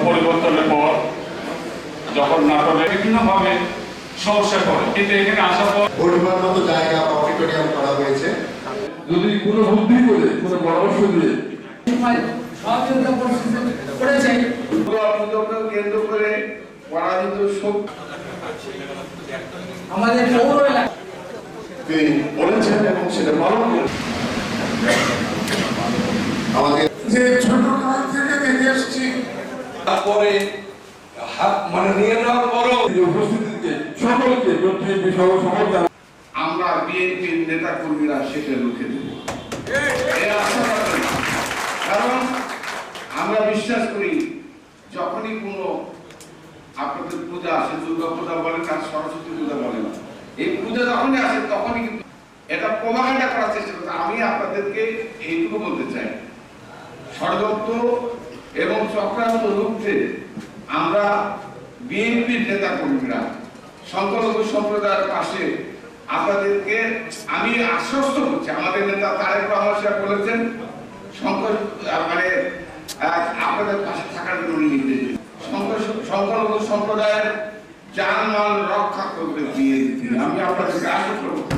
পরিবর্তনের পর যখন নাটোরে বিভিন্নভাবে সমস্যা করে, কিন্তু এখানে আসার পর পরিবার মতো জায়গা অডিটোরিয়াম করা হয়েছে। যদি কোনো বুদ্ধি করে কোনো পরামর্শ দিয়ে সহযোগিতা করেছে কেন্দ্র করে পরাজিত শোক আমাদের পৌর এলাকা তিনি বলেছেন এবং সেটা পালন করেছেন। আমাদের যে ছোটকাল থেকে দেখে এসেছি, তারপরে মানে নিয়ে নেওয়ার পরও উপস্থিতিতে সকলকে প্রতিনিধি সহ সকল আমরা বিএনপির নেতা কর্মীরা সেটা রুখে দেব, কারণ আমরা বিশ্বাস করি যখনই কোনো আপনাদের পূজা আসে, দুর্গা পূজা বলেন আর সরস্বতী পূজা বলেন, এই পূজা যখনই আসে তখনই কিন্তু এটা প্রমাণটা করার চেষ্টা করতে। আমি আপনাদেরকে এইটুকু বলতে চাই, ষড়যন্ত্র এবং চক্রান্ত রুখতে আমরা বিএনপির নেতা কর্মীরা সংখ্যালঘু সম্প্রদায়ের পাশে আপনাদেরকে আমি আশ্বস্ত করছি। আমাদের নেতা তারেক রহমান সাহেব বলেছেন মানে আপনাদের পাশে থাকার জন্য নির্দেশ, সংখ্যালঘু সম্প্রদায়ের জানমাল রক্ষা করতে বিএনপি। আমি আপনাদেরকে আশ্বস্ত করছি।